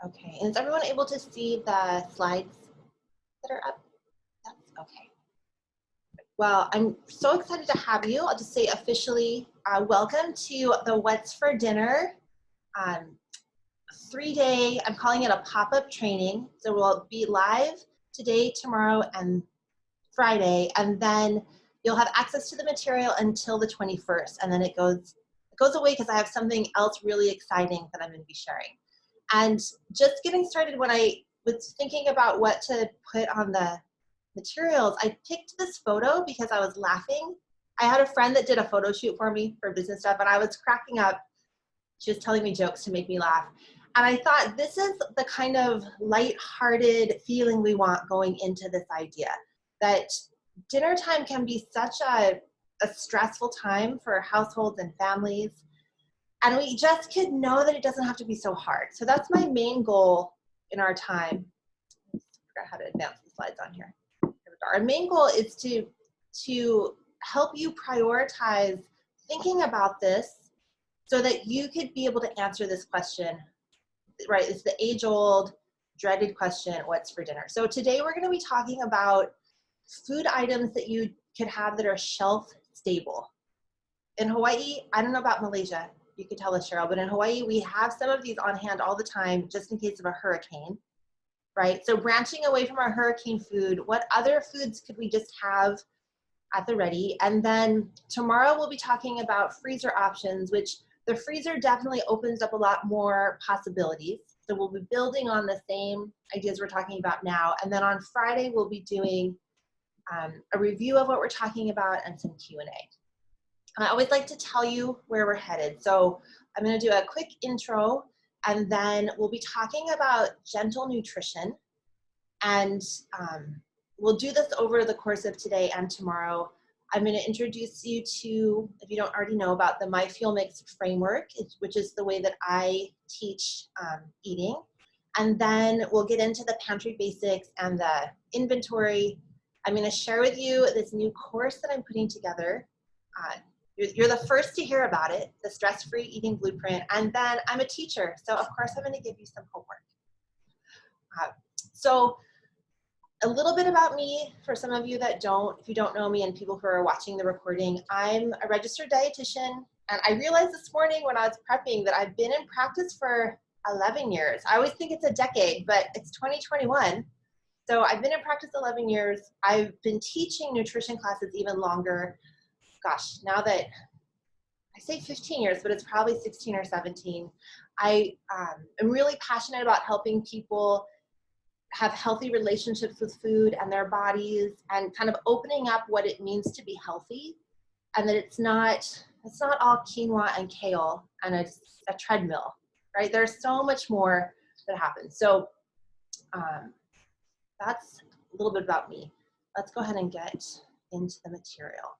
Okay, and is everyone able to see the slides that are up? That's okay. Well, I'm so excited to have you. I'll just say officially, welcome to the What's for Dinner 3-day, I'm calling it a pop-up training. So we'll be live today, tomorrow, and Friday, and then you'll have access to the material until the 21st, and then it goes away because I have something else really exciting that I'm going to be sharing. And just getting started, when I was thinking about what to put on the materials, I picked this photo because I was laughing. I had a friend that did a photo shoot for me for business stuff, and I was cracking up. She was telling me jokes to make me laugh. And I thought, this is the kind of lighthearted feeling we want going into this idea, that dinner time can be such a stressful time for households and families. And we just could know that it doesn't have to be so hard. So that's my main goal in our time. I forgot how to advance the slides on here. Our main goal is to help you prioritize thinking about this so that you could be able to answer this question, right? It's the age-old dreaded question, what's for dinner? So today we're going to be talking about food items that you could have that are shelf stable. In Hawaii, I don't know about Malaysia, you could tell us, Cheryl, but in Hawaii, we have some of these on hand all the time just in case of a hurricane, right? So branching away from our hurricane food, what other foods could we just have at the ready? And then tomorrow we'll be talking about freezer options, which the freezer definitely opens up a lot more possibilities. So we'll be building on the same ideas we're talking about now. And then on Friday, we'll be doing a review of what we're talking about and some Q&A. And I always like to tell you where we're headed. So I'm going to do a quick intro, and then we'll be talking about gentle nutrition. And we'll do this over the course of today and tomorrow. I'm going to introduce you to, if you don't already know, about the My Fuel Mix framework, which is the way that I teach eating. And then we'll get into the pantry basics and the inventory. I'm going to share with you this new course that I'm putting together. You're the first to hear about it, the Stress-Free Eating Blueprint. And then I'm a teacher, so of course I'm going to give you some homework. So a little bit about me for some of you that don't, if you don't know me and people who are watching the recording. I'm a registered dietitian, and I realized this morning when I was prepping that I've been in practice for 11 years. I always think it's a decade, but it's 2021. So I've been in practice 11 years. I've been teaching nutrition classes even longer. Gosh, now that I say 15 years, but it's probably 16 or 17. I am really passionate about helping people have healthy relationships with food and their bodies, and kind of opening up what it means to be healthy, and that it's not all quinoa and kale and a treadmill, right? There's so much more that happens. So that's a little bit about me. Let's go ahead and get into the material.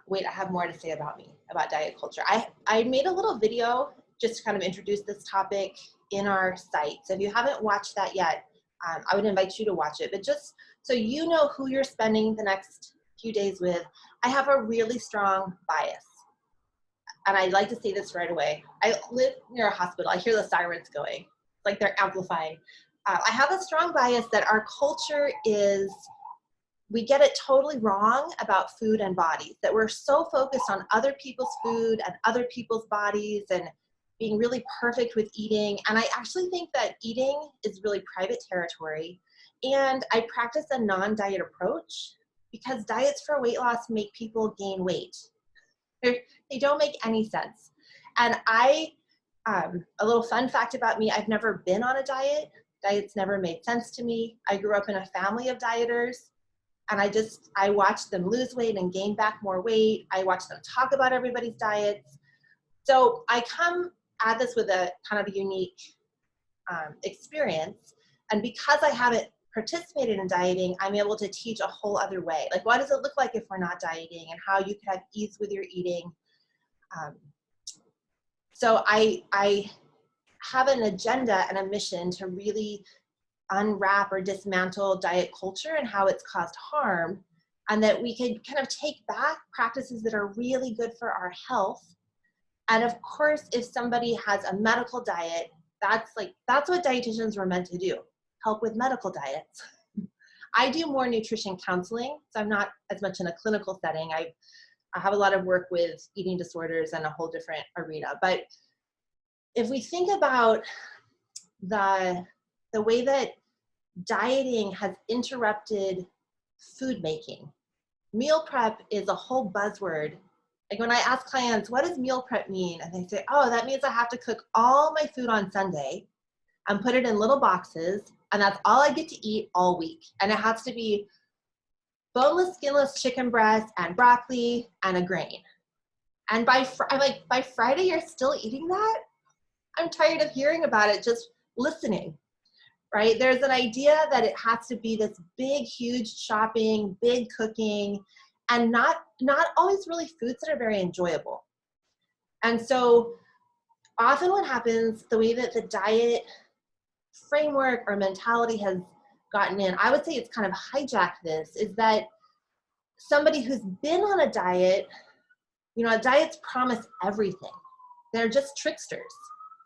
Wait, I have more to say about me, about diet culture. I made a little video just to kind of introduce this topic in our site. So if you haven't watched that yet, I would invite you to watch it. But just so you know who you're spending the next few days with, I have a really strong bias. And I'd like to say this right away. I live near a hospital. I hear the sirens going, like they're amplifying. I have a strong bias that our culture is, we get it totally wrong about food and bodies, that we're so focused on other people's food and other people's bodies and being really perfect with eating. And I actually think that eating is really private territory. And I practice a non-diet approach because diets for weight loss make people gain weight. They don't make any sense. And a little fun fact about me, I've never been on a diet. Diets never made sense to me. I grew up in a family of dieters. And I watched them lose weight and gain back more weight. I watched them talk about everybody's diets. So I come at this with a kind of a unique experience. And because I haven't participated in dieting, I'm able to teach a whole other way. Like, what does it look like if we're not dieting, and how you could have ease with your eating. So I have an agenda and a mission to really unwrap or dismantle diet culture and how it's caused harm, and that we could kind of take back practices that are really good for our health. And of course, if somebody has a medical diet, That's what dietitians were meant to do, help with medical diets. I do more nutrition counseling, so I'm not as much in a clinical setting. I have a lot of work with eating disorders and a whole different arena. But if we think about the way that dieting has interrupted food making, meal prep is a whole buzzword. Like when I ask clients, what does meal prep mean? And they say, oh, that means I have to cook all my food on Sunday and put it in little boxes, and that's all I get to eat all week. And it has to be boneless, skinless chicken breast and broccoli and a grain. And I'm like, by Friday, you're still eating that? I'm tired of hearing about it, just listening, right? There's an idea that it has to be this big, huge shopping, big cooking, and not always really foods that are very enjoyable. And so often what happens, the way that the diet framework or mentality has gotten in, I would say it's kind of hijacked this, is that somebody who's been on a diet, diets promise everything. They're just tricksters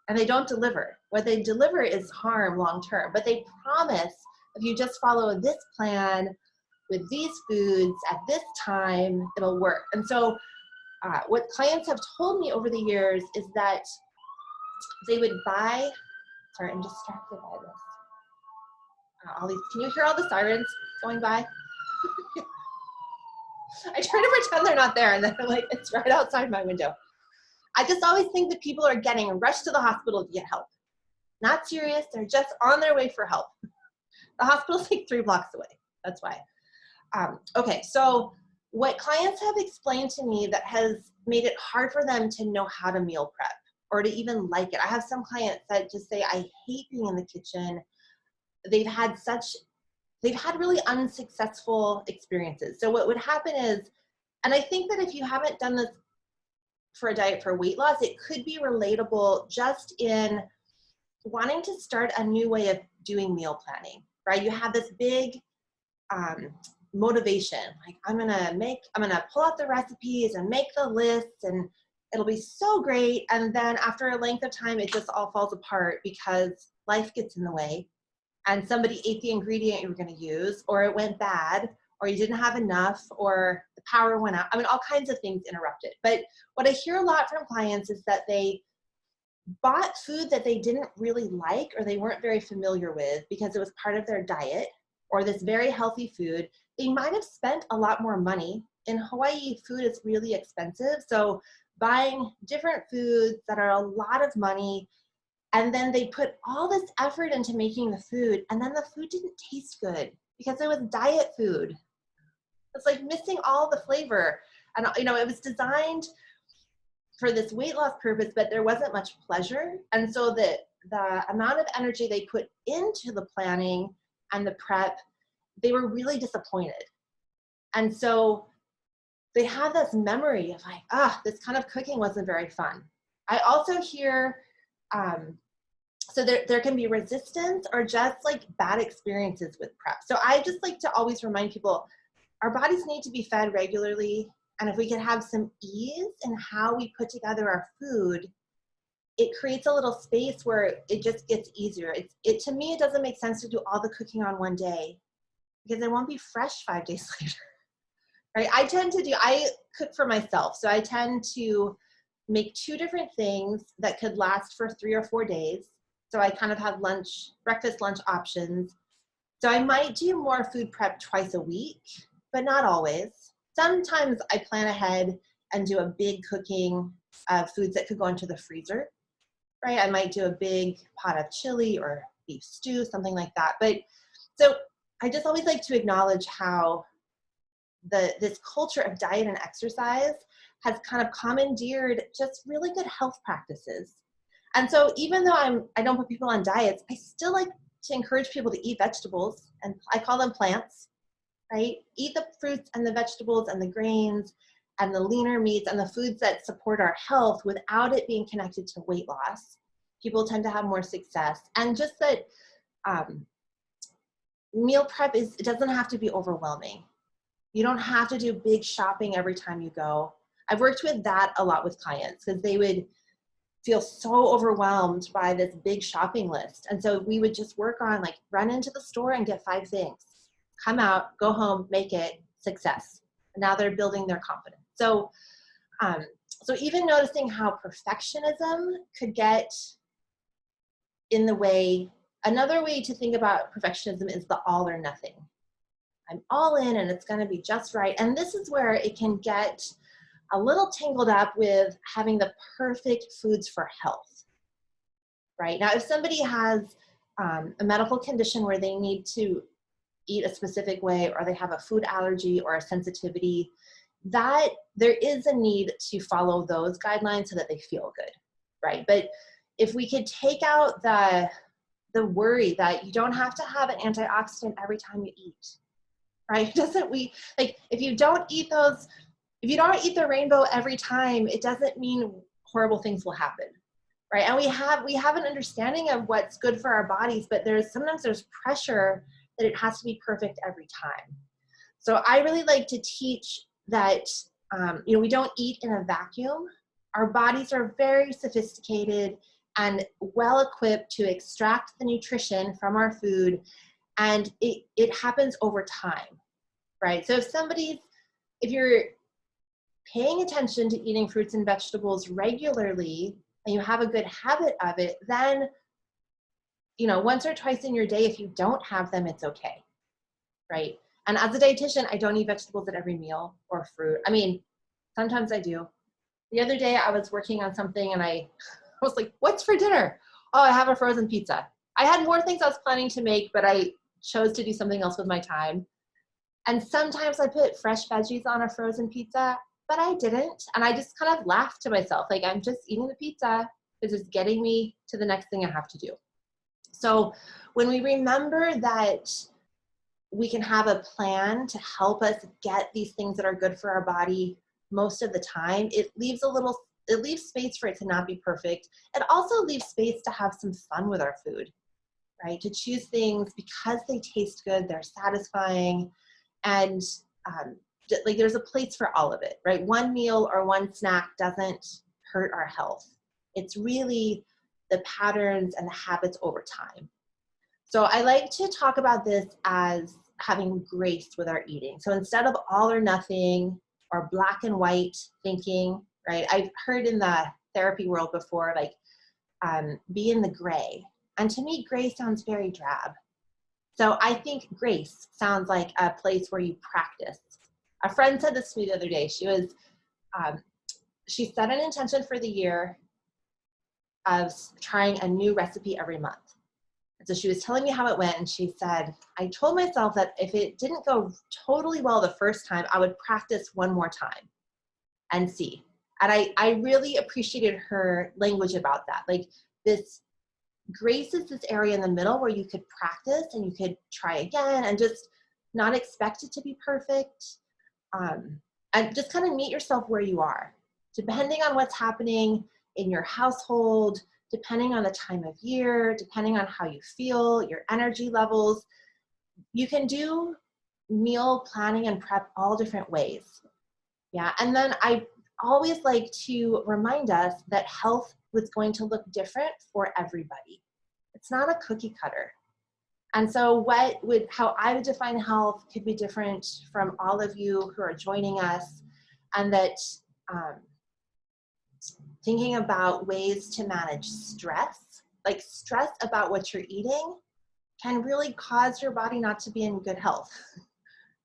and they don't deliver. What they deliver is harm long-term, but they promise if you just follow this plan with these foods at this time, it'll work. And so what clients have told me over the years is that they would buy, sorry, I'm distracted by this. All these, can you hear all the sirens going by? I try to pretend they're not there and then like, it's right outside my window. I just always think that people are getting rushed to the hospital to get help. Not serious, they're just on their way for help. The hospital's like 3 blocks away, that's why. Okay, so what clients have explained to me that has made it hard for them to know how to meal prep or to even like it. I have some clients that just say, I hate being in the kitchen. They've had really unsuccessful experiences. So what would happen is, and I think that if you haven't done this for a diet for weight loss, it could be relatable just in wanting to start a new way of doing meal planning, right? You have this big motivation, like I'm gonna pull out the recipes and make the lists and it'll be so great. And then after a length of time, it just all falls apart because life gets in the way and somebody ate the ingredient you were gonna use, or it went bad, or you didn't have enough, or the power went out. I mean, all kinds of things interrupted. But what I hear a lot from clients is that they bought food that they didn't really like or they weren't very familiar with because it was part of their diet or this very healthy food. They might have spent a lot more money. In Hawaii, food is really expensive. So buying different foods that are a lot of money, and then they put all this effort into making the food, and then the food didn't taste good because it was diet food. It's like missing all the flavor. And it was designed for this weight loss purpose, but there wasn't much pleasure. And so the amount of energy they put into the planning and the prep, they were really disappointed. And so they have this memory of like, this kind of cooking wasn't very fun. I also hear, so there can be resistance or just like bad experiences with prep. So I just like to always remind people, our bodies need to be fed regularly. And if we can have some ease in how we put together our food, it creates a little space where it just gets easier. To me, it doesn't make sense to do all the cooking on one day because it won't be fresh 5 days later, right? I cook for myself. So I tend to make 2 different things that could last for 3 or 4 days. So I kind of have breakfast, lunch options. So I might do more food prep twice a week, but not always. Sometimes I plan ahead and do a big cooking of foods that could go into the freezer, right? I might do a big pot of chili or beef stew, something like that. But so I just always like to acknowledge how this culture of diet and exercise has kind of commandeered just really good health practices. And so even though I don't put people on diets, I still like to encourage people to eat vegetables, and I call them plants, right? Eat the fruits and the vegetables and the grains and the leaner meats and the foods that support our health without it being connected to weight loss. People tend to have more success. And just that meal prep it doesn't have to be overwhelming. You don't have to do big shopping every time you go. I've worked with that a lot with clients because they would feel so overwhelmed by this big shopping list. And so we would just work on like run into the store and get 5 things, come out, go home, make it, success. And now they're building their confidence. So, so even noticing how perfectionism could get in the way. Another way to think about perfectionism is the all or nothing. I'm all in and it's going to be just right. And this is where it can get a little tangled up with having the perfect foods for health, right? Now, if somebody has a medical condition where they need to eat a specific way, or they have a food allergy or a sensitivity, that there is a need to follow those guidelines so that they feel good, right? But if we could take out the worry that you don't have to have an antioxidant every time you eat, right? Doesn't we, like, if you don't eat the rainbow every time, it doesn't mean horrible things will happen, right? And we have an understanding of what's good for our bodies, but sometimes there's pressure that it has to be perfect every time. So I really like to teach that, we don't eat in a vacuum. Our bodies are very sophisticated and well equipped to extract the nutrition from our food, and it happens over time, right? So if you're paying attention to eating fruits and vegetables regularly and you have a good habit of it, then once or twice in your day, if you don't have them, it's okay, right? And as a dietitian, I don't eat vegetables at every meal or fruit. I mean, sometimes I do. The other day I was working on something and I was like, what's for dinner? Oh, I have a frozen pizza. I had more things I was planning to make, but I chose to do something else with my time. And sometimes I put fresh veggies on a frozen pizza, but I didn't. And I just kind of laughed to myself, like, I'm just eating the pizza because it's getting me to the next thing I have to do. So when we remember that we can have a plan to help us get these things that are good for our body most of the time, it leaves space for it to not be perfect. It also leaves space to have some fun with our food, right? To choose things because they taste good, they're satisfying, and like there's a place for all of it, right? One meal or one snack doesn't hurt our health. It's really the patterns and the habits over time. So I like to talk about this as having grace with our eating. So instead of all or nothing or black and white thinking, right? I've heard in the therapy world before, like, be in the gray. And to me, gray sounds very drab. So I think grace sounds like a place where you practice. A friend said this to me the other day. She set an intention for the year of trying a new recipe every month. And so she was telling me how it went, and she said, I told myself that if it didn't go totally well the first time, I would practice one more time and see. And I really appreciated her language about that. Like, this grace is this area in the middle where you could practice and you could try again and just not expect it to be perfect. And just kind of meet yourself where you are, depending on what's happening in your household, depending on the time of year, depending on how you feel, your energy levels. You can do meal planning and prep all different ways. Yeah, and then I always like to remind us that health was going to look different for everybody. It's not a cookie cutter. And so how I would define health could be different from all of you who are joining us, and that thinking about ways to manage stress, like stress about what you're eating, can really cause your body not to be in good health,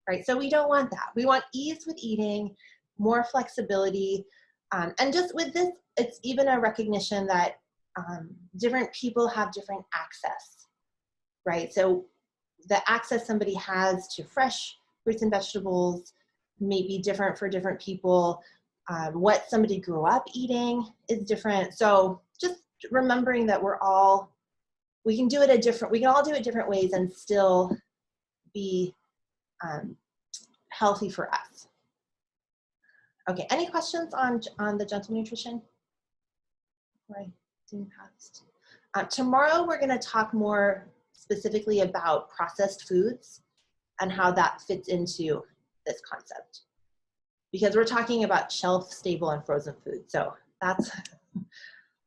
right? So we don't want that. We want ease with eating, more flexibility, and just with this, it's even a recognition that different people have different access, right? So the access somebody has to fresh fruits and vegetables may be different for different people. What somebody grew up eating is different. So just remembering that we can all do it different ways and still be healthy for us. Okay, any questions on the gentle nutrition? Right, tomorrow we're gonna talk more specifically about processed foods and how that fits into this concept, because we're talking about shelf stable and frozen food. So that's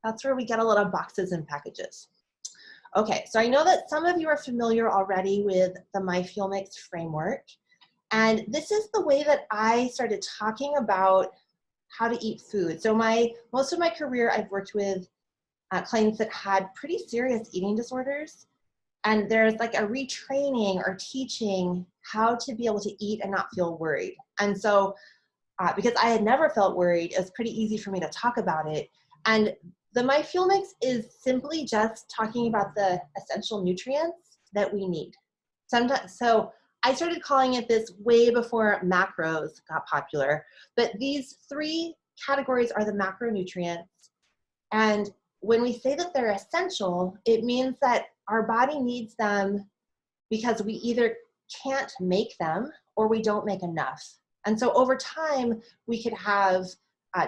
That's where we get a lot of boxes and packages. Okay, so I know that some of you are familiar already with the MyFuelMix framework. And this is the way that I started talking about how to eat food. So most of my career, I've worked with clients that had pretty serious eating disorders. And there's like a retraining or teaching how to be able to eat and not feel worried. And so because I had never felt worried, it was pretty easy for me to talk about it. And the MyFuelMix is simply just talking about the essential nutrients that we need. So I started calling it this way before macros got popular, but these 3 categories are the macronutrients. And when we say that they're essential, it means that our body needs them because we either can't make them or we don't make enough. And so over time, we could have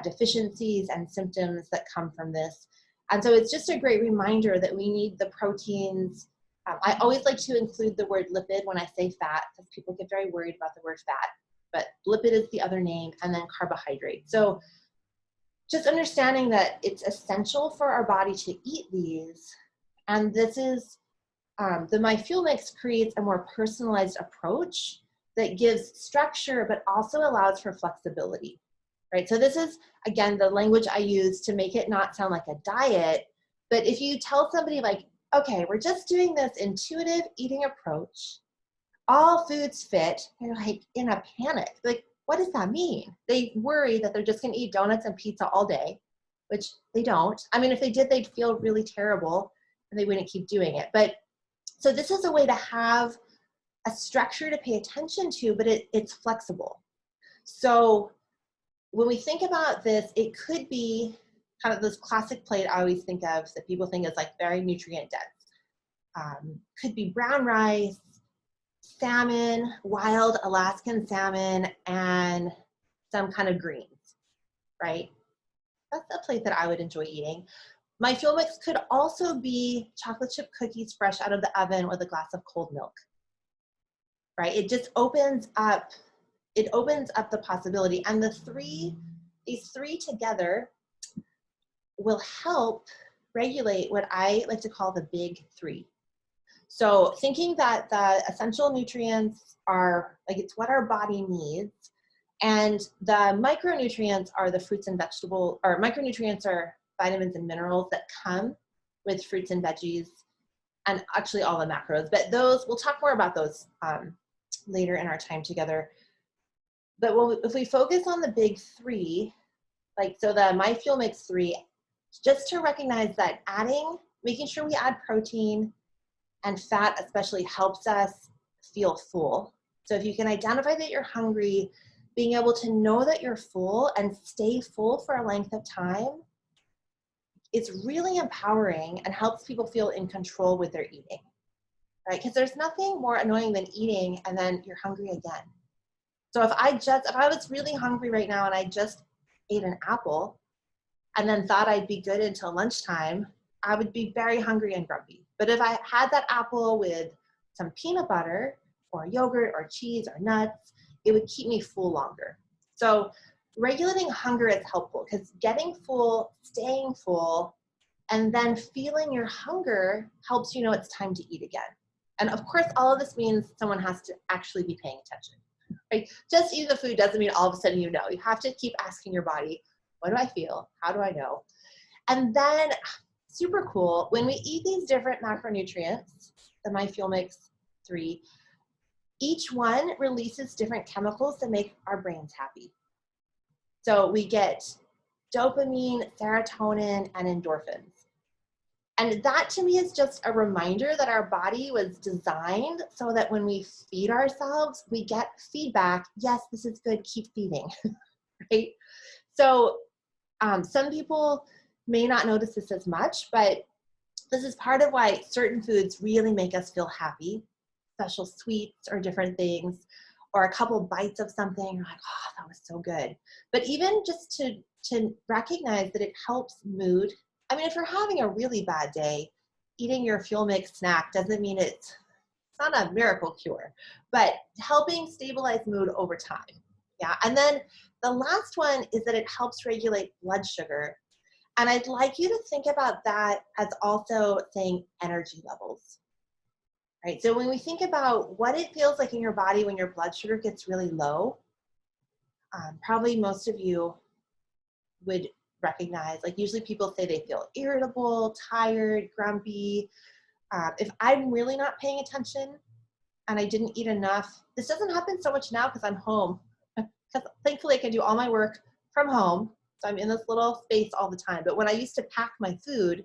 deficiencies and symptoms that come from this. And so it's just a great reminder that we need the proteins. I always like to include the word lipid when I say fat, because people get very worried about the word fat, but lipid is the other name, and then carbohydrate. So just understanding that it's essential for our body to eat these. And this is, the MyFuelMix creates a more personalized approach that gives structure, but also allows for flexibility, right? So this is, again, the language I use to make it not sound like a diet. But if you tell somebody like, okay, we're just doing this intuitive eating approach, all foods fit, they're like in a panic. Like, what does that mean? They worry that they're just gonna eat donuts and pizza all day, which they don't. I mean, if they did, they'd feel really terrible and they wouldn't keep doing it. But so this is a way to have a structure to pay attention to, but it's flexible. So when we think about this, it could be kind of this classic plate I always think of that people think is like very nutrient dense. Could be brown rice, salmon, wild Alaskan salmon, and some kind of greens, right? That's a plate that I would enjoy eating. MyFuelMix could also be chocolate chip cookies fresh out of the oven with a glass of cold milk, right? It just opens up, the possibility. And these three together will help regulate what I like to call the big 3. So thinking that the essential nutrients are, like, it's what our body needs, and the micronutrients are the fruits and vegetables, or micronutrients are vitamins and minerals that come with fruits and veggies, and actually all the macros, but those, we'll talk more about those later in our time together. But if we focus on the big 3, like, so the MyFuelMix 3, just to recognize that making sure we add protein and fat especially helps us feel full. So if you can identify that you're hungry, being able to know that you're full and stay full for a length of time, it's really empowering and helps people feel in control with their eating, right? Because there's nothing more annoying than eating and then you're hungry again. So if I was really hungry right now and I just ate an apple and then thought I'd be good until lunchtime, I would be very hungry and grumpy. But if I had that apple with some peanut butter or yogurt or cheese or nuts, it would keep me full longer. So regulating hunger is helpful because getting full, staying full, and then feeling your hunger helps you know it's time to eat again. And of course, all of this means someone has to actually be paying attention. Right? Just eating the food doesn't mean all of a sudden you know. You have to keep asking your body, what do I feel? How do I know? And then, super cool, when we eat these different macronutrients, the MyFuelMix 3, each one releases different chemicals that make our brains happy. So we get dopamine, serotonin, and endorphins. And that to me is just a reminder that our body was designed so that when we feed ourselves, we get feedback. Yes, this is good, keep feeding, right? So some people may not notice this as much, but this is part of why certain foods really make us feel happy, special sweets or different things, or a couple bites of something, you're like, oh, that was so good. But even just to recognize that it helps mood. I mean, if you're having a really bad day, eating your FuelMix snack doesn't mean it's not a miracle cure, but helping stabilize mood over time. Yeah, and then the last one is that it helps regulate blood sugar. And I'd like you to think about that as also saying energy levels, right? So when we think about what it feels like in your body when your blood sugar gets really low, probably most of you would recognize, like usually people say they feel irritable, tired, grumpy. If I'm really not paying attention and I didn't eat enough, this doesn't happen so much now because I'm home. Because thankfully I can do all my work from home. So I'm in this little space all the time. But when I used to pack my food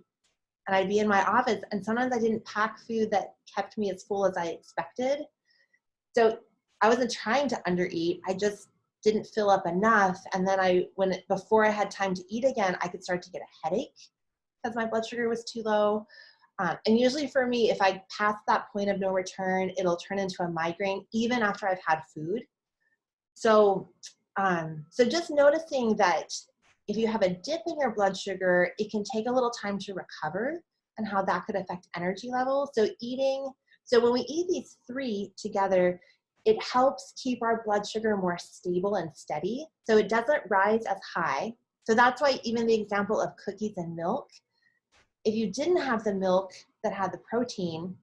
and I'd be in my office and sometimes I didn't pack food that kept me as full as I expected. So I wasn't trying to undereat. I just didn't fill up enough. And then before I had time to eat again, I could start to get a headache because my blood sugar was too low. And usually for me, if I pass that point of no return, it'll turn into a migraine even after I've had food. So just noticing that if you have a dip in your blood sugar, it can take a little time to recover and how that could affect energy levels. So when we eat these three together, it helps keep our blood sugar more stable and steady. So it doesn't rise as high. So that's why even the example of cookies and milk, if you didn't have the milk that had the protein,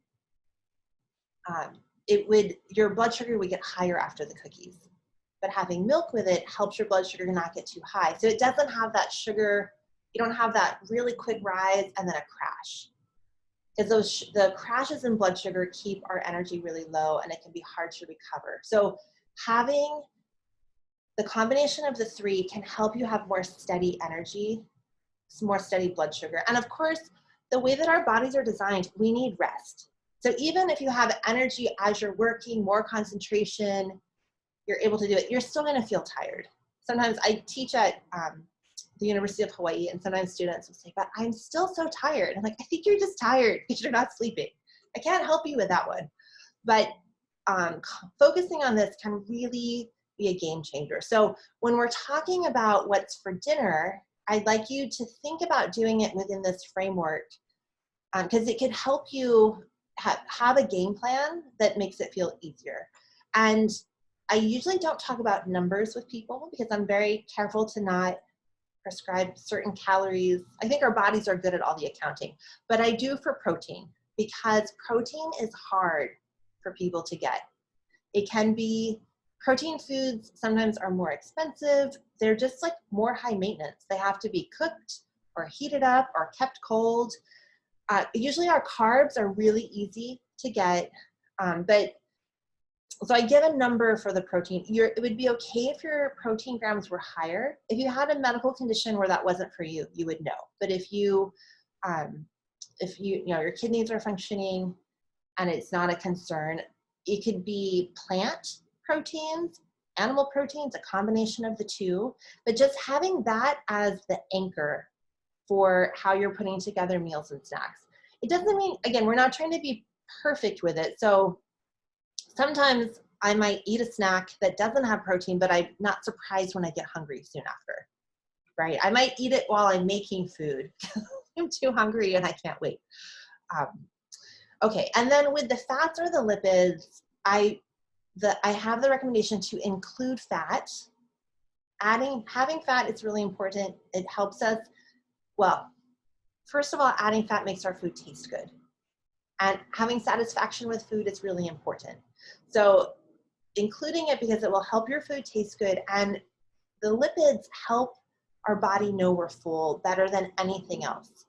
your blood sugar would get higher after the cookies. But having milk with it helps your blood sugar not get too high. So it doesn't have that sugar, you don't have that really quick rise and then a crash. Because the crashes in blood sugar keep our energy really low and it can be hard to recover. So having the combination of the three can help you have more steady energy, more steady blood sugar. And of course, the way that our bodies are designed, we need rest. So even if you have energy as you're working, more concentration, you're able to do it, you're still gonna feel tired. Sometimes I teach at the University of Hawaii and sometimes students will say, but I'm still so tired. I'm like, I think you're just tired because you're not sleeping. I can't help you with that one. But focusing on this can really be a game changer. So when we're talking about what's for dinner, I'd like you to think about doing it within this framework because it could help you have a game plan that makes it feel easier. And I usually don't talk about numbers with people because I'm very careful to not prescribe certain calories. I think our bodies are good at all the accounting, but I do for protein because protein is hard for people to get. It can be, protein foods sometimes are more expensive. They're just like more high maintenance. They have to be cooked or heated up or kept cold. Usually our carbs are really easy to get, so I give a number for the protein. It would be okay if your protein grams were higher. If you had a medical condition where that wasn't for you, you would know. But if your kidneys are functioning and it's not a concern, it could be plant proteins, animal proteins, a combination of the two. But just having that as the anchor for how you're putting together meals and snacks. It doesn't mean, again, we're not trying to be perfect with it. So sometimes I might eat a snack that doesn't have protein, but I'm not surprised when I get hungry soon after, right? I might eat it while I'm making food. I'm too hungry and I can't wait. Okay, and then with the fats or the lipids, I have the recommendation to include fat. Having fat is really important. It helps us, well, first of all, adding fat makes our food taste good. And having satisfaction with food is really important. So including it because it will help your food taste good, and the lipids help our body know we're full better than anything else.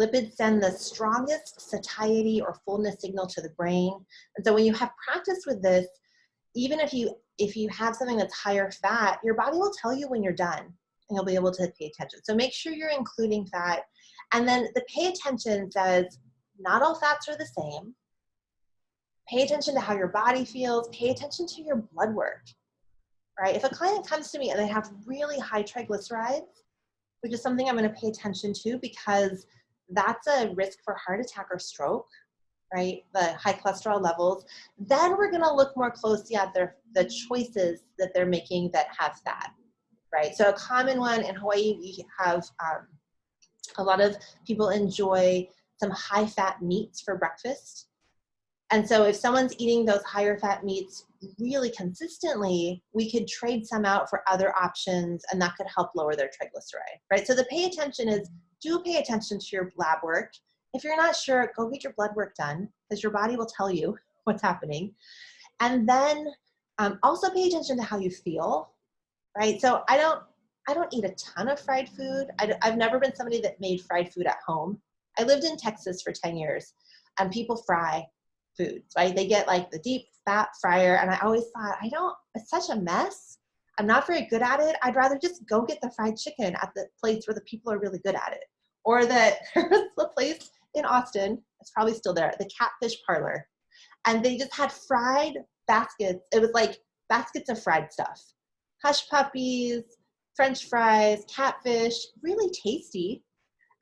Lipids send the strongest satiety or fullness signal to the brain. And so when you have practice with this, even if you have something that's higher fat, your body will tell you when you're done and you'll be able to pay attention. So make sure you're including fat. And then the pay attention says, not all fats are the same. Pay attention to how your body feels. Pay attention to your blood work, right? If a client comes to me and they have really high triglycerides, which is something I'm going to pay attention to because that's a risk for heart attack or stroke, right? The high cholesterol levels. Then we're going to look more closely at the choices that they're making that have fat, right? So a common one in Hawaii, we have a lot of people enjoy some high fat meats for breakfast. And so if someone's eating those higher fat meats really consistently, we could trade some out for other options and that could help lower their triglyceride, right? So the pay attention is do pay attention to your lab work. If you're not sure, go get your blood work done because your body will tell you what's happening. And then also pay attention to how you feel, right? So I don't eat a ton of fried food. I've never been somebody that made fried food at home. I lived in Texas for 10 years and people fry foods, right? They get like the deep fat fryer. And I always thought, it's such a mess. I'm not very good at it. I'd rather just go get the fried chicken at the place where the people are really good at it. Or there was a place in Austin, it's probably still there, the Catfish Parlor. And they just had fried baskets. It was like baskets of fried stuff. Hush puppies, French fries, catfish, really tasty.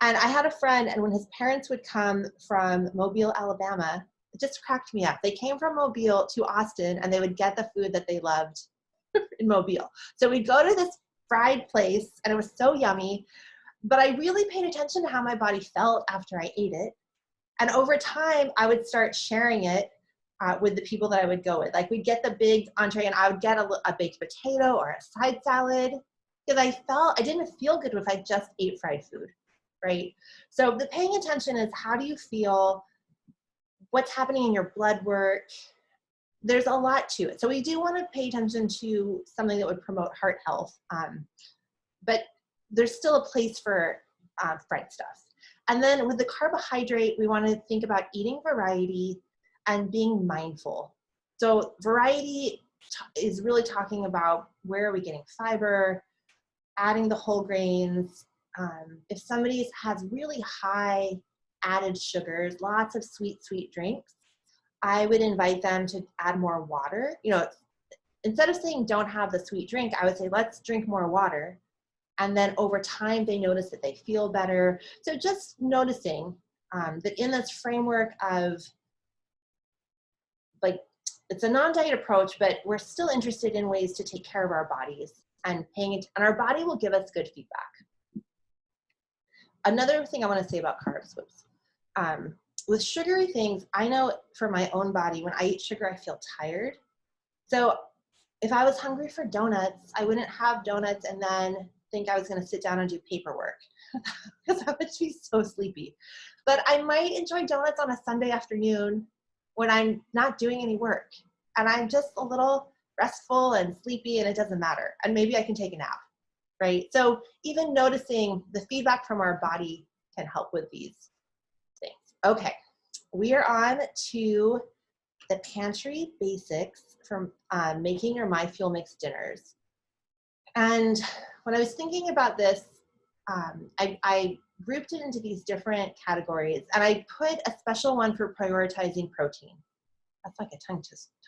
And I had a friend, and when his parents would come from Mobile, Alabama, it just cracked me up. They came from Mobile to Austin, and they would get the food that they loved in Mobile. So we'd go to this fried place, and it was so yummy. But I really paid attention to how my body felt after I ate it. And over time, I would start sharing it with the people that I would go with. Like we'd get the big entree, and I would get a baked potato or a side salad because I didn't feel good if I just ate fried food, right? So the paying attention is how do you feel, what's happening in your blood work. There's a lot to it. So we do want to pay attention to something that would promote heart health, but there's still a place for fried stuff. And then with the carbohydrate, we want to think about eating variety and being mindful. So variety is really talking about where are we getting fiber, adding the whole grains. If somebody has really high added sugars, lots of sweet drinks, I would invite them to add more water. You know, instead of saying don't have the sweet drink, I would say let's drink more water. And then over time, they notice that they feel better. So just noticing that in this framework of like, it's a non-diet approach, but we're still interested in ways to take care of our bodies and and our body will give us good feedback. Another thing I want to say about carbs, with sugary things, I know for my own body, when I eat sugar, I feel tired. So if I was hungry for donuts, I wouldn't have donuts and then think I was going to sit down and do paperwork because I would be so sleepy. But I might enjoy donuts on a Sunday afternoon when I'm not doing any work and I'm just a little restful and sleepy and it doesn't matter. And maybe I can take a nap, right? So even noticing the feedback from our body can help with these things. Okay, we are on to the pantry basics from making your My Fuel Mix dinners. And when I was thinking about this, I grouped it into these different categories, and I put a special one for prioritizing protein. That's like a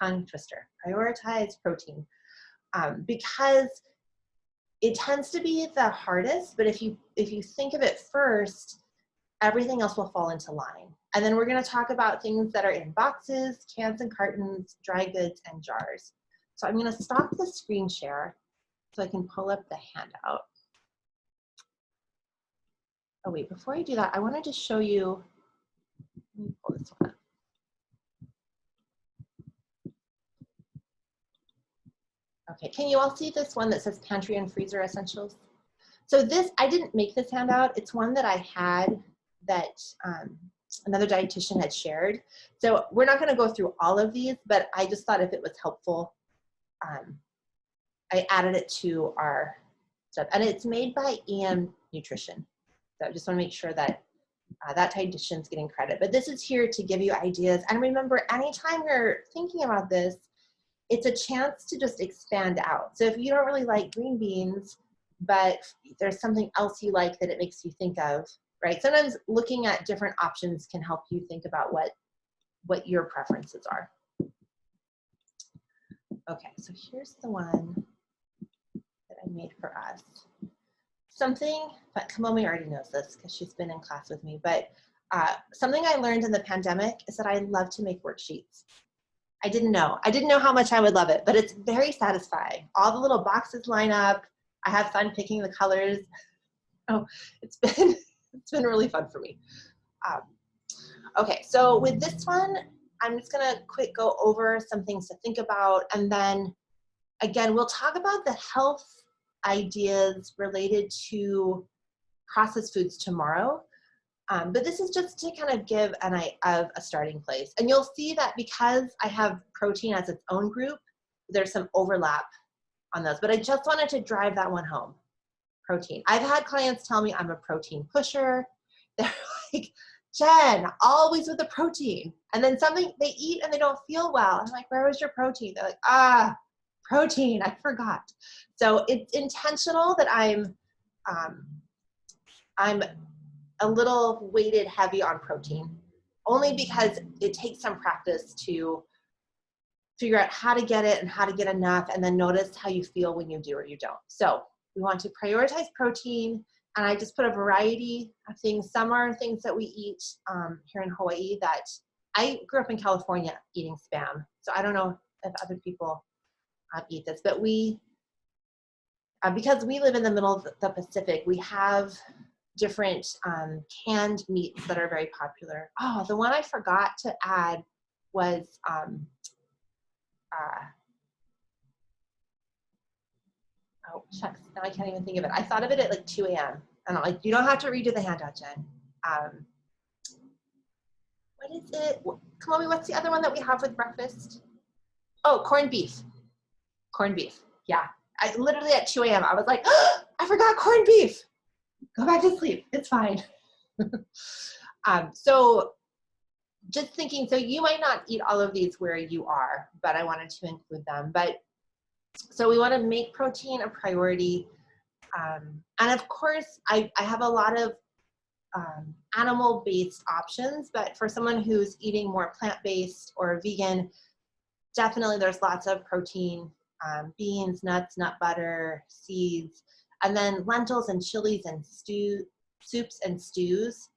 tongue twister. Prioritize protein, because it tends to be the hardest. But if you think of it first, everything else will fall into line. And then we're going to talk about things that are in boxes, cans and cartons, dry goods, and jars. So I'm going to stop the screen share so I can pull up the handout. Oh wait, before I do that, I want to just show you, let me pull this one up. Okay, can you all see this one that says pantry and freezer essentials? So this, I didn't make this handout. It's one that I had that another dietitian had shared. So we're not going to go through all of these, but I just thought if it was helpful, I added it to our stuff. And it's made by EM Nutrition. So I just want to make sure that that dietitian's getting credit. But this is here to give you ideas. And remember, anytime you're thinking about this, it's a chance to just expand out. So if you don't really like green beans, but there's something else you like that it makes you think of, right? Sometimes looking at different options can help you think about what your preferences are. Okay, so here's the one that I made for us. Something, but Kamomi already knows this because she's been in class with me, but something I learned in the pandemic is that I love to make worksheets. I didn't know how much I would love it, but it's very satisfying. All the little boxes line up. I have fun picking the colors. Oh, it's been really fun for me. Okay, so with this one, I'm just gonna quick go over some things to think about, and then again, we'll talk about the health ideas related to processed foods tomorrow. But this is just to kind of give a starting place. And you'll see that because I have protein as its own group, there's some overlap on those. But I just wanted to drive that one home, protein. I've had clients tell me I'm a protein pusher. They're like, Jen, always with the protein. And then something they eat and they don't feel well. I'm like, where was your protein? They're like, protein, I forgot. So it's intentional that I'm a little weighted heavy on protein, only because it takes some practice to figure out how to get it and how to get enough, and then notice how you feel when you do or you don't. So we want to prioritize protein, and I just put a variety of things. Some are things that we eat here in Hawaii that I grew up in California eating Spam. So I don't know if other people eat this, but we, because we live in the middle of the Pacific, we have different canned meats that are very popular. Oh, the one I forgot to add was oh shucks, now I can't even think of it. I thought of it at like 2 a.m. and I'm like, you don't have to redo the handout, Jen. What is it? Chloe, what's the other one that we have with breakfast? Oh, corned beef. Corned beef. Yeah. I literally at 2 a.m. I was like, oh, I forgot corned beef. Go back to sleep. It's fine. So just thinking, so you might not eat all of these where you are, but I wanted to include them. But so we want to make protein a priority. And of course, I have a lot of animal-based options, but for someone who's eating more plant-based or vegan, definitely there's lots of protein, beans, nuts, nut butter, seeds, and then lentils and chilies and soups and stews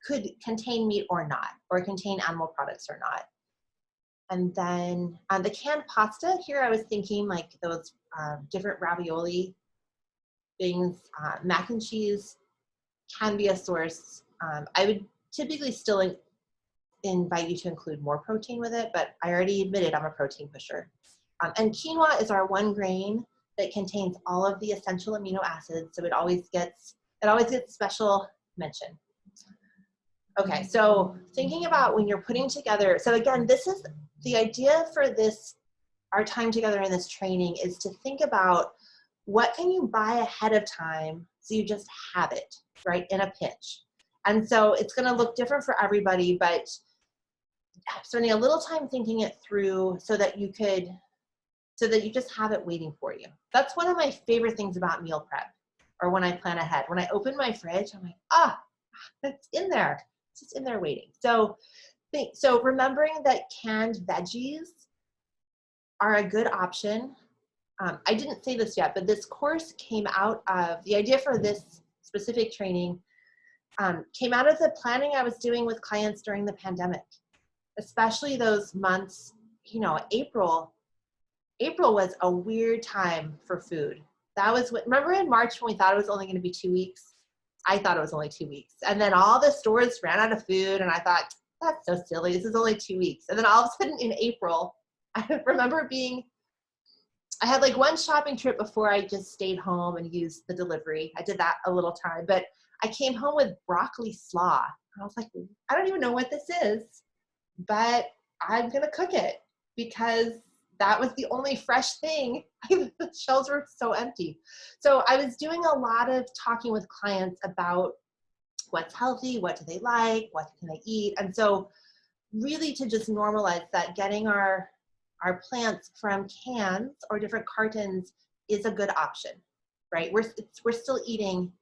could contain meat or not, or contain animal products or not. And then the canned pasta here, I was thinking like those different ravioli things, mac and cheese can be a source. I would typically still invite you to include more protein with it, but I already admitted I'm a protein pusher. And quinoa is our one grain that contains all of the essential amino acids, so it always gets special mention. Okay, so thinking about when you're putting together, so again, this is the idea for this, our time together in this training is to think about what can you buy ahead of time so you just have it, right, in a pinch. And so it's gonna look different for everybody, but spending a little time thinking it through so that you just have it waiting for you. That's one of my favorite things about meal prep, or when I plan ahead. When I open my fridge, I'm like, it's in there. It's just in there waiting. So remembering that canned veggies are a good option. I didn't say this yet, but this course came out of, the idea for this specific training came out of the planning I was doing with clients during the pandemic, especially those months, you know, April was a weird time for food. That was remember in March when we thought it was only going to be 2 weeks? I thought it was only 2 weeks. And then all the stores ran out of food and I thought, that's so silly. This is only 2 weeks. And then all of a sudden in April, I remember I had like one shopping trip before I just stayed home and used the delivery. I did that a little time, but I came home with broccoli slaw. And I was like, I don't even know what this is, but I'm going to cook it because that was the only fresh thing. The shelves were so empty. So I was doing a lot of talking with clients about what's healthy, what do they like, what can they eat. And so really to just normalize that getting our plants from cans or different cartons is a good option, right? We're still eating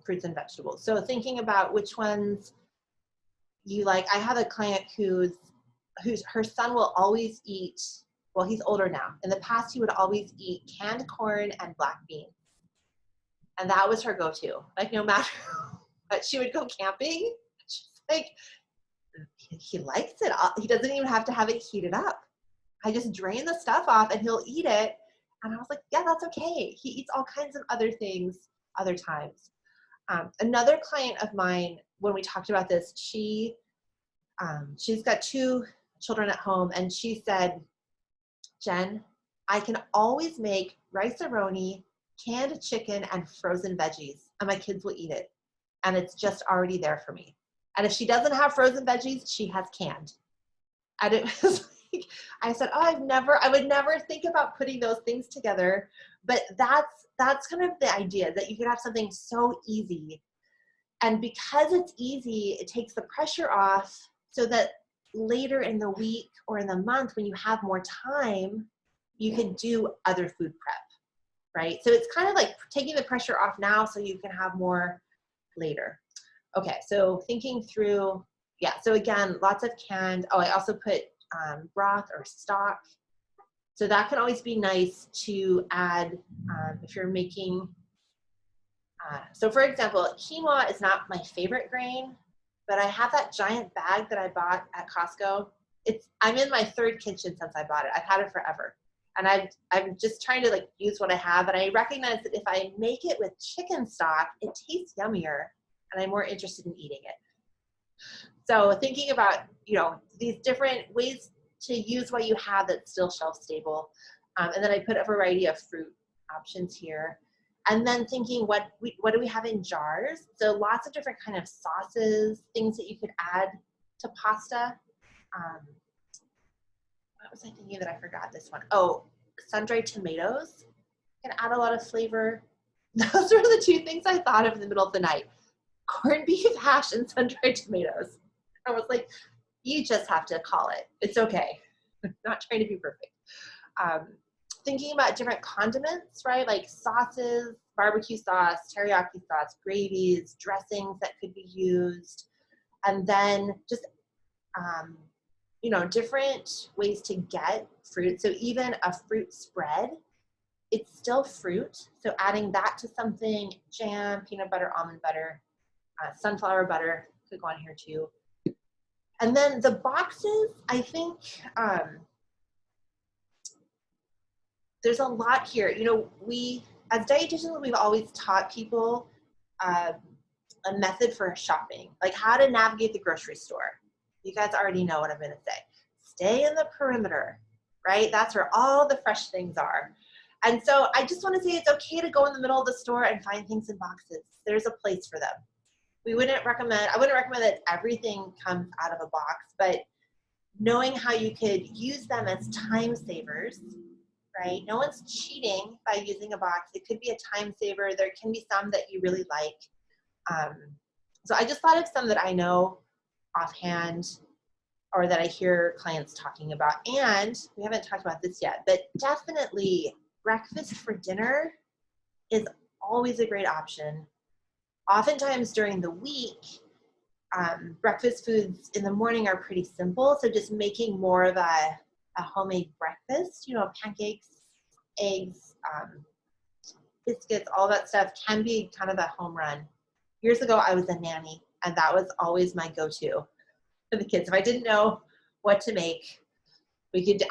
fruits and vegetables. So thinking about which ones you like. I have a client her son will always eat, well, he's older now. In the past, he would always eat canned corn and black beans. And that was her go-to. Like no matter what, she would go camping. She's like, he likes it. He doesn't even have to have it heated up. I just drain the stuff off and he'll eat it. And I was like, yeah, that's okay. He eats all kinds of other things other times. Another client of mine, when we talked about this, she's got 2 children at home, and she said, Jen, I can always make rice-a-roni canned chicken and frozen veggies, and my kids will eat it. And it's just already there for me. And if she doesn't have frozen veggies, she has canned. And it was like, I said, oh, I would never think about putting those things together. But that's kind of the idea, that you can have something so easy. And because it's easy, it takes the pressure off, so that later in the week or in the month, when you have more time, you can do other food prep, right? So it's kind of like taking the pressure off now so you can have more later. Okay, so thinking through, yeah, so again, lots of canned. Oh, I also put broth or stock. So that can always be nice to add if you're making, so for example, quinoa is not my favorite grain, but I have that giant bag that I bought at Costco. I'm in my third kitchen since I bought it. I've had it forever. And I'm just trying to like use what I have. And I recognize that if I make it with chicken stock, it tastes yummier and I'm more interested in eating it. So thinking about, these different ways to use what you have that's still shelf stable. And then I put a variety of fruit options here. And then thinking, what do we have in jars? So lots of different kind of sauces, things that you could add to pasta. What was I thinking that I forgot this one? Oh, sun-dried tomatoes can add a lot of flavor. Those were the two things I thought of in the middle of the night. Corned beef hash and sun-dried tomatoes. I was like, you just have to call it. It's okay. Not trying to be perfect. Thinking about different condiments, right? Like sauces, barbecue sauce, teriyaki sauce, gravies, dressings that could be used. And then just, different ways to get fruit. So even a fruit spread, it's still fruit. So adding that to something, jam, peanut butter, almond butter, sunflower butter could go on here too. And then the boxes, I think there's a lot here. We, as dietitians, we've always taught people a method for shopping, like how to navigate the grocery store. You guys already know what I'm going to say. Stay in the perimeter, right? That's where all the fresh things are. And so I just want to say it's okay to go in the middle of the store and find things in boxes. There's a place for them. I wouldn't recommend that everything comes out of a box, but knowing how you could use them as time savers, right? No one's cheating by using a box. It could be a time saver. There can be some that you really like. So I just thought of some that I know offhand or that I hear clients talking about. And we haven't talked about this yet, but definitely breakfast for dinner is always a great option. Oftentimes during the week, breakfast foods in the morning are pretty simple. So just making more of a homemade breakfast, pancakes, eggs, biscuits, all that stuff can be kind of a home run. Years ago, I was a nanny, and that was always my go-to for the kids. If I didn't know what to make,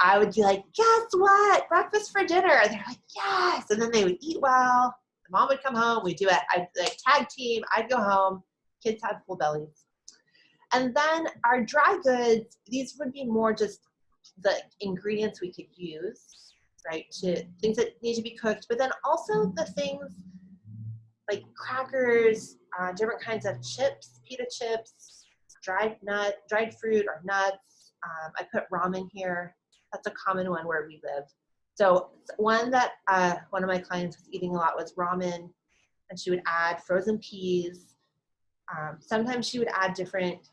I would be like, guess what? Breakfast for dinner. And they're like, yes. And then they would eat well. The mom would come home. We'd do it. I'd like tag team. I'd go home. Kids had full bellies. And then our dry goods, these would be more just the ingredients we could use, right? To things that need to be cooked, but then also the things like crackers, different kinds of chips, pita chips, dried fruit or nuts. I put ramen here. That's a common one where we live. So one that one of my clients was eating a lot was ramen, and she would add frozen peas. Sometimes she would add different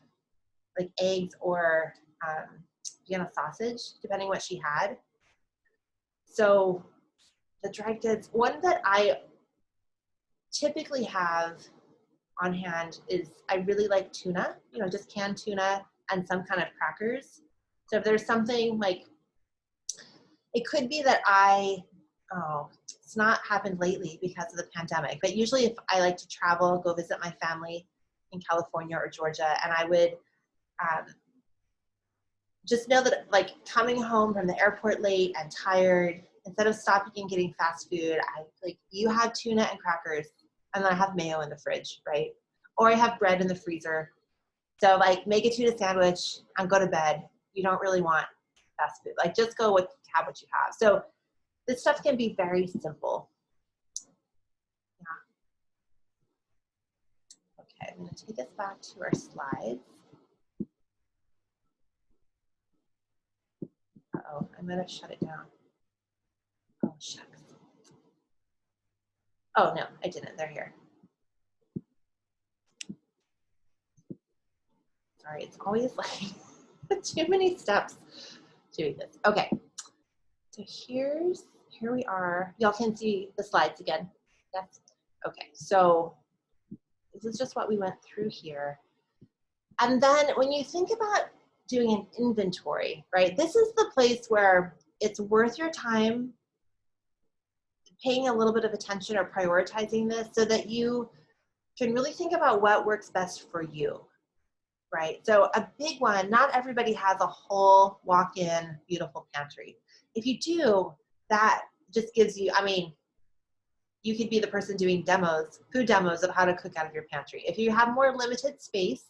like eggs or Vienna sausage, depending what she had. So the dried goods, one that I typically have on hand is I really like tuna, just canned tuna and some kind of crackers. So if there's something like, it could be that it's not happened lately because of the pandemic, but usually if I like to travel, go visit my family in California or Georgia, and I would just know that like coming home from the airport late and tired, instead of stopping and getting fast food, you have tuna and crackers, and then I have mayo in the fridge, right? Or I have bread in the freezer. So like make a tuna sandwich and go to bed. You don't really want fast food. Like just have what you have. So this stuff can be very simple. I'm going to take us back to our slides. Uh-oh, I'm going to shut it down. Oh, shucks. Oh, no, I didn't. They're here. Sorry, it's always like too many steps doing this. Okay, so here we are. Y'all can see the slides again. Yes? Okay, so this is just what we went through here. And then when you think about doing an inventory, right, this is the place where it's worth your time paying a little bit of attention or prioritizing this so that you can really think about what works best for you, right? So a big one, not everybody has a whole walk-in beautiful pantry. If you do, that just gives you, I mean, you could be the person doing demos, food demos of how to cook out of your pantry. If you have more limited space,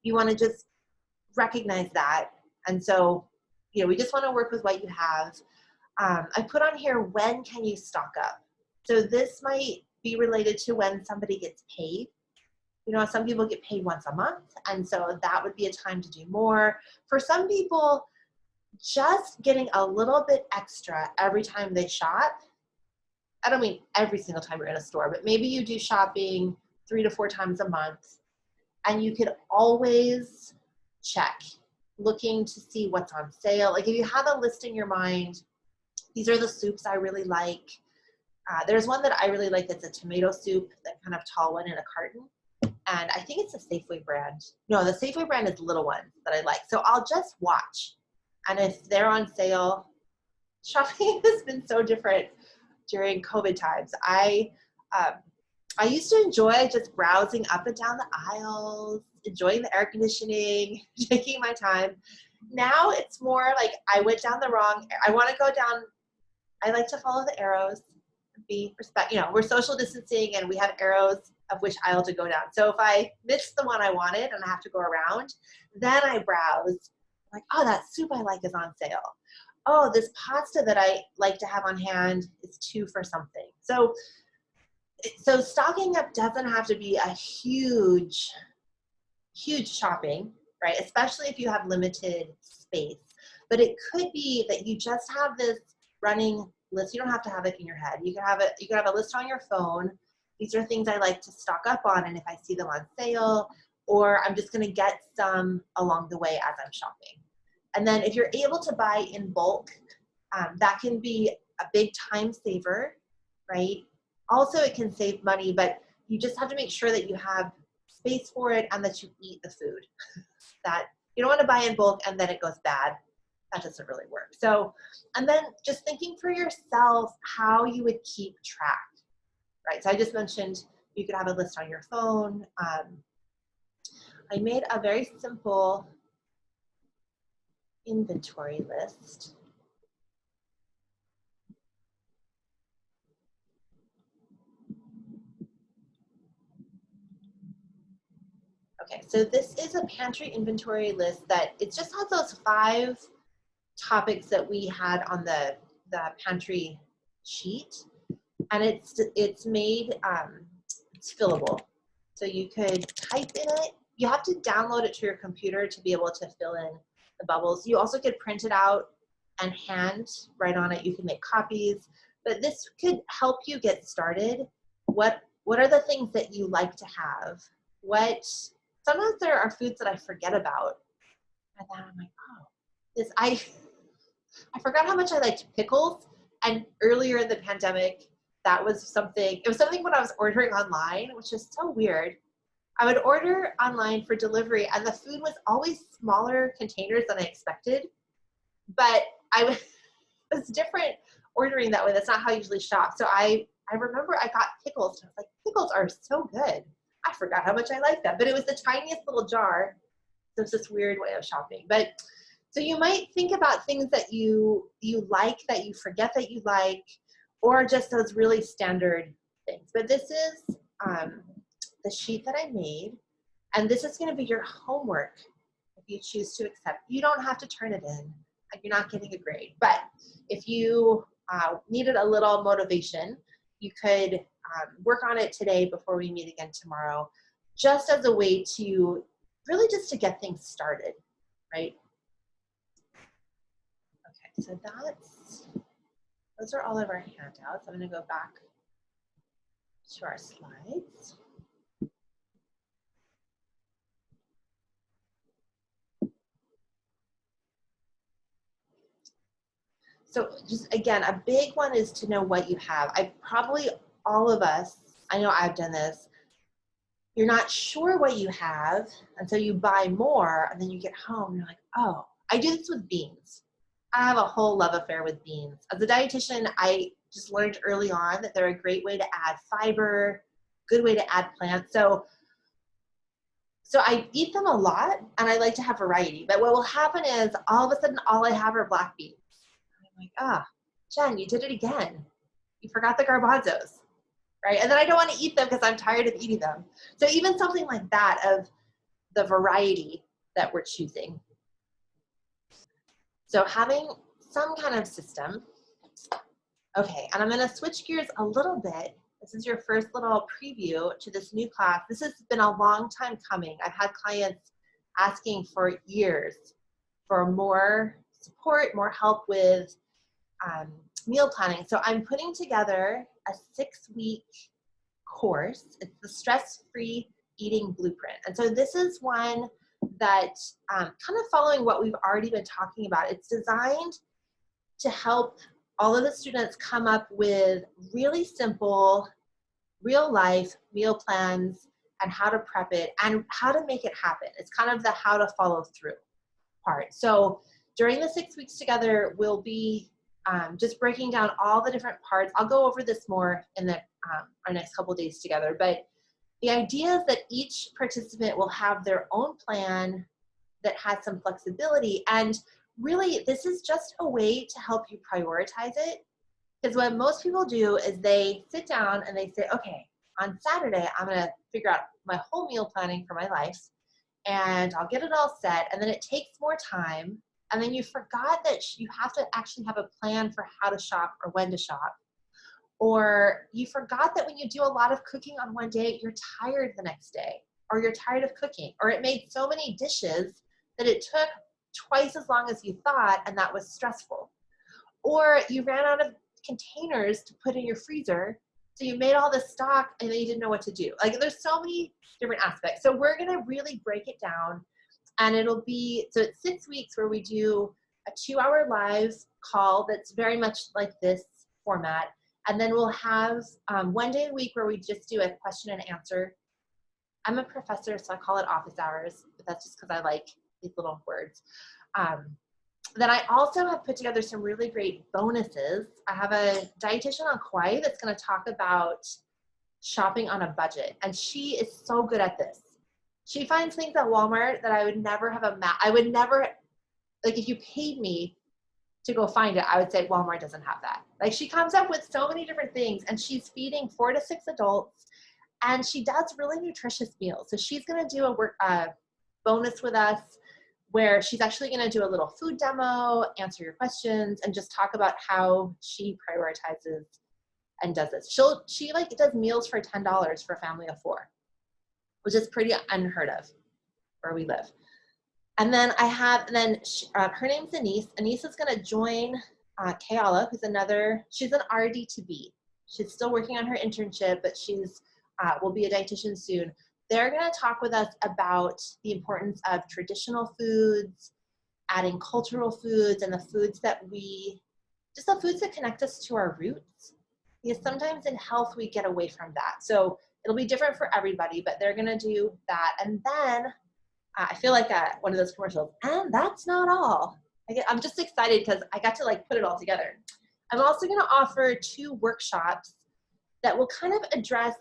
you want to just recognize that. And so, you know, we just want to work with what you have. I put on here, when can you stock up? So this might be related to when somebody gets paid. You know, some people get paid once a month, and so that would be a time to do more. For some people, just getting a little bit extra every time they shop. I don't mean every single time you're in a store, but maybe you do shopping 3 to 4 times a month, and you could always check, looking to see what's on sale. Like if you have a list in your mind, these are the soups I really like. There's one that I really like that's a tomato soup, that kind of tall one in a carton. And I think it's a Safeway brand. No, the Safeway brand is the little one that I like. So I'll just watch. And if they're on sale, shopping has been so different during COVID times. I used to enjoy just browsing up and down the aisles, enjoying the air conditioning, taking my time. Now it's more like I went down the wrong, I want to go down, I like to follow the arrows, be respect, you know, we're social distancing and we have arrows of which aisle to go down. So if I miss the one I wanted and I have to go around, then I browse, like, oh, that soup I like is on sale. Oh, this pasta that I like to have on hand is 2 for something. So stocking up doesn't have to be a huge shopping, right? Especially if you have limited space. But it could be that you just have this running list. You don't have to have it in your head. You can have it. You can have a list on your phone. These are things I like to stock up on, and if I see them on sale, or I'm just going to get some along the way as I'm shopping. And then if you're able to buy in bulk, that can be a big time saver, right? Also, it can save money, but you just have to make sure that you have space for it and that you eat the food. That you don't want to buy in bulk and then it goes bad. That doesn't really work. So, and then just thinking for yourself how you would keep track, right? So I just mentioned you could have a list on your phone. I made a very simple inventory list. Okay, so this is a pantry inventory list that it just has those 5 topics that we had on the pantry sheet, and it's made, it's fillable. So you could type in it. You have to download it to your computer to be able to fill in the bubbles. You also could print it out and hand write on it. You can make copies, but this could help you get started. What are the things that you like to have? Sometimes there are foods that I forget about, and then I'm like, oh, I forgot how much I liked pickles. And earlier in the pandemic, it was something when I was ordering online, which is so weird. I would order online for delivery and the food was always smaller containers than I expected, but it was different ordering that way. That's not how I usually shop. So I remember I got pickles and I was like, pickles are so good. I forgot how much I like them, but it was the tiniest little jar. So it's this weird way of shopping. But so you might think about things that you like, that you forget that you like, or just those really standard things. But this is the sheet that I made, and this is going to be your homework if you choose to accept. You don't have to turn it in. You're not getting a grade. But if you needed a little motivation, you could work on it today before we meet again tomorrow. just as a way to really just to get things started, right? Okay, so those are all of our handouts. I'm going to go back to our slides. So just again, a big one is to know what you have. All of us, I know I've done this, you're not sure what you have, and so you buy more, and then you get home, and you're like, oh, I do this with beans. I have a whole love affair with beans. As a dietitian, I just learned early on that they're a great way to add fiber, good way to add plants. So I eat them a lot, and I like to have variety. But what will happen is all of a sudden, all I have are black beans. I'm like, Jen, you did it again. You forgot the garbanzos, right? And then I don't want to eat them because I'm tired of eating them. So even something like that of the variety that we're choosing. So having some kind of system. Okay, and I'm going to switch gears a little bit. This is your first little preview to this new class. This has been a long time coming. I've had clients asking for years for more support, more help with meal planning. So I'm putting together a 6-week course. It's the Stress-Free Eating Blueprint. And so this is one that kind of following what we've already been talking about. It's designed to help all of the students come up with really simple, real life meal plans and how to prep it and how to make it happen. It's kind of the how to follow through part. So during the 6 weeks together, we'll be just breaking down all the different parts. I'll go over this more in our next couple of days together, but the idea is that each participant will have their own plan that has some flexibility, and really this is just a way to help you prioritize it, because what most people do is they sit down and they say, okay, on Saturday I'm going to figure out my whole meal planning for my life and I'll get it all set, and then it takes more time. And then you forgot that you have to actually have a plan for how to shop or when to shop. Or you forgot that when you do a lot of cooking on one day, you're tired the next day, or you're tired of cooking, or it made so many dishes that it took twice as long as you thought, and that was stressful. Or you ran out of containers to put in your freezer, so you made all this stock and then you didn't know what to do. Like, there's so many different aspects. So we're gonna really break it down. And it'll be, so it's 6 weeks where we do a 2-hour live call that's very much like this format. And then we'll have one day a week where we just do a question and answer. I'm a professor, so I call it office hours, but that's just because I like these little words. Then I also have put together some really great bonuses. I have a dietitian on Kauai that's going to talk about shopping on a budget. And she is so good at this. She finds things at Walmart that I would never have I would never, like, if you paid me to go find it, I would say Walmart doesn't have that. Like, she comes up with so many different things, and she's feeding 4 to 6 adults, and she does really nutritious meals. So she's going to do a bonus with us where she's actually going to do a little food demo, answer your questions, and just talk about how she prioritizes and does this. She like does meals for $10 for a family of 4. Which is pretty unheard of where we live. And then her name's Anise. Anise is going to join Kayala, she's an RD to be. She's still working on her internship, but she's will be a dietitian soon. They're going to talk with us about the importance of traditional foods, adding cultural foods, and the foods that connect us to our roots. Because sometimes in health, we get away from that. So it'll be different for everybody, but they're gonna do that. And then I feel like one of those commercials, and that's not all. I'm just excited because I got to put it all together. I'm also gonna offer 2 workshops that will kind of address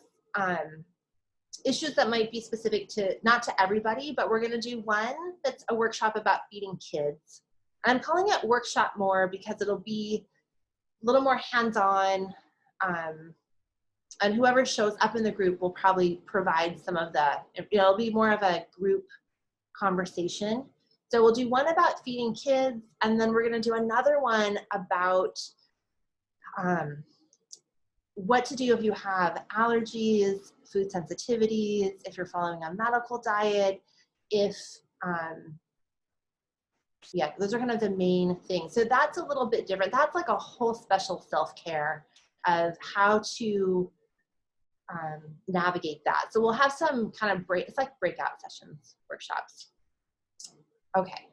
issues that might be specific not to everybody, but we're gonna do one that's a workshop about feeding kids. I'm calling it workshop more because it'll be a little more hands-on, and whoever shows up in the group will probably provide some of it'll be more of a group conversation. So we'll do one about feeding kids, and then we're gonna do another one about what to do if you have allergies, food sensitivities, if you're following a medical diet, if, yeah, those are kind of the main things. So that's a little bit different. That's like a whole special self-care of how to navigate that. So we'll have some kind of it's like breakout sessions, workshops. Okay,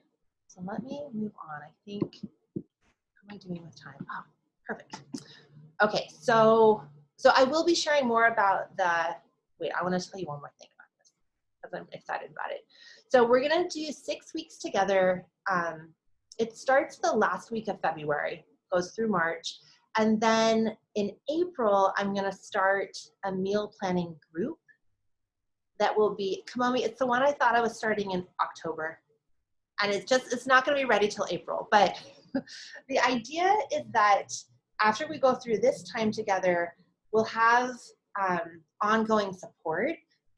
so let me move on. I think, how am I doing with time? Oh, perfect. Okay, so I will be sharing more about wait, I want to tell you one more thing about this because I'm excited about it. So we're gonna do 6 weeks together. It starts the last week of February, goes through March. And then in April, I'm gonna start a meal planning group that will be, Kamomi, it's the one I thought I was starting in October. And it's not gonna be ready till April. But the idea is that after we go through this time together, we'll have ongoing support.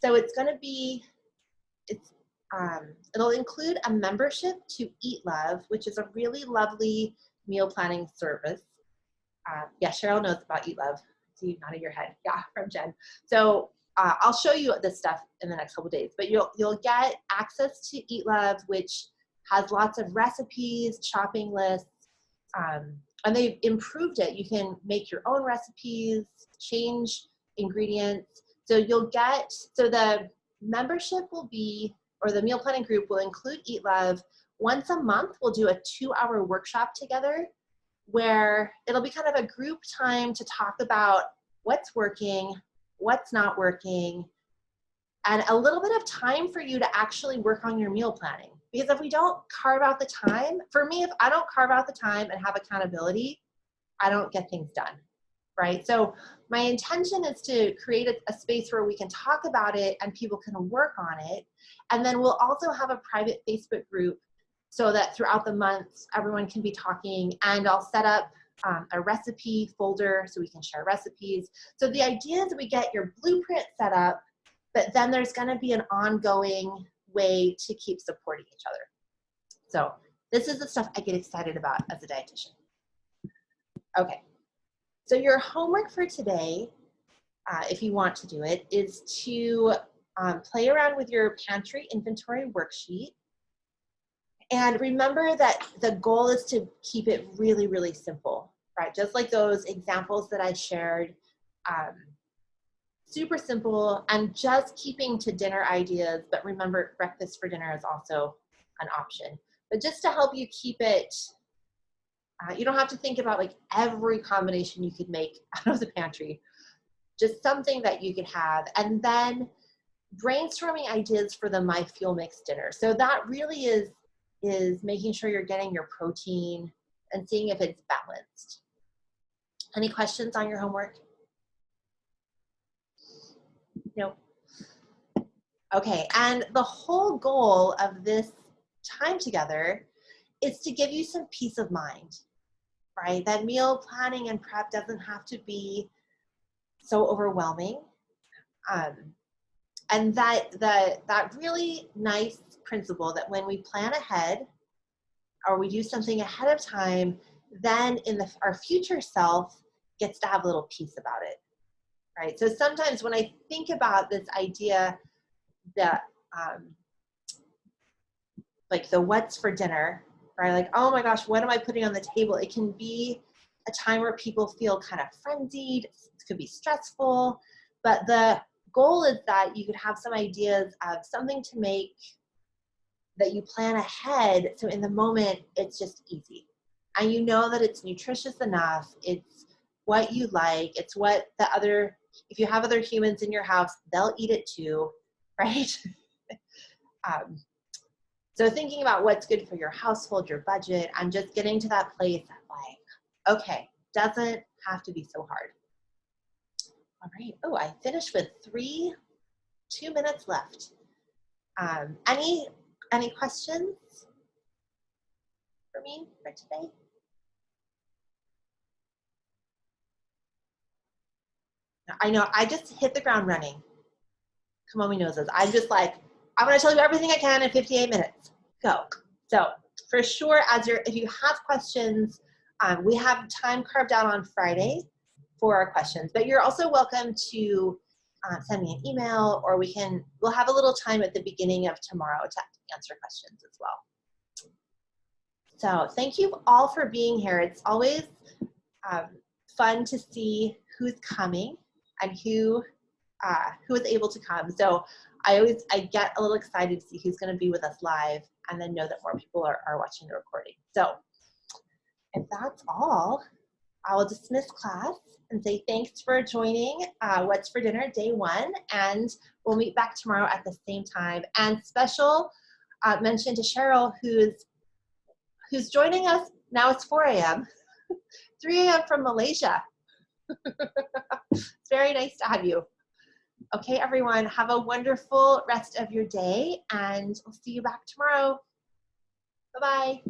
So it's gonna be, it'll include a membership to Eat Love, which is a really lovely meal planning service. Yeah, Cheryl knows about Eat Love. See, nodding your head. Yeah, from Jen. So I'll show you this stuff in the next couple days. But you'll get access to Eat Love, which has lots of recipes, shopping lists, and they've improved it. You can make your own recipes, change ingredients. So the membership will be, or the meal planning group will include Eat Love. Once a month, we'll do a 2-hour workshop together where it'll be kind of a group time to talk about what's working, what's not working, and a little bit of time for you to actually work on your meal planning. Because if we don't carve out the time, for me, if I don't carve out the time and have accountability, I don't get things done, right? So my intention is to create a space where we can talk about it and people can work on it. And then we'll also have a private Facebook group so that throughout the month, everyone can be talking, and I'll set up a recipe folder so we can share recipes. So the idea is we get your blueprint set up, but then there's gonna be an ongoing way to keep supporting each other. So this is the stuff I get excited about as a dietitian. Okay, so your homework for today, if you want to do it, is to play around with your pantry inventory worksheet. And remember that the goal is to keep it really, really simple, right? Just like those examples that I shared, super simple, and just keeping to dinner ideas, but remember breakfast for dinner is also an option. But just to help you keep it, you don't have to think about like every combination you could make out of the pantry, just something that you could have. And then brainstorming ideas for the My Fuel Mix dinner. So that really is making sure you're getting your protein and seeing if it's balanced. Any questions on your homework? No. Okay, and the whole goal of this time together is to give you some peace of mind, right? That meal planning and prep doesn't have to be so overwhelming. And that really nice principle that when we plan ahead or we do something ahead of time, then our future self gets to have a little peace about it, right? So sometimes when I think about this idea that like the what's for dinner, right? Like, oh my gosh, what am I putting on the table? It can be a time where people feel kind of frenzied. It could be stressful, but the goal is that you could have some ideas of something to make that you plan ahead. So in the moment, it's just easy. And you know that it's nutritious enough. It's what you like. It's what if you have other humans in your house, they'll eat it too, right? So thinking about what's good for your household, your budget, and just getting to that place that like, okay, doesn't have to be so hard. All right, oh, I finished with 2 minutes left. Any questions for me for today? I know, I just hit the ground running. Kamomi knows this. I'm just like, I'm gonna tell you everything I can in 58 minutes. Go. So for sure, if you have questions, we have time carved out on Friday for our questions, but you're also welcome to send me an email, or we'll have a little time at the beginning of tomorrow to answer questions as well. So thank you all for being here. It's always fun to see who's coming and who is able to come. So I get a little excited to see who's going to be with us live, and then know that more people are watching the recording. So if that's all, I will dismiss class and say thanks for joining What's for Dinner Day 1, and we'll meet back tomorrow at the same time. And special mention to Cheryl, who's joining us now. It's 4 a.m. 3 a.m. from Malaysia. It's very nice to have you. Okay, everyone, have a wonderful rest of your day, and we'll see you back tomorrow. Bye-bye.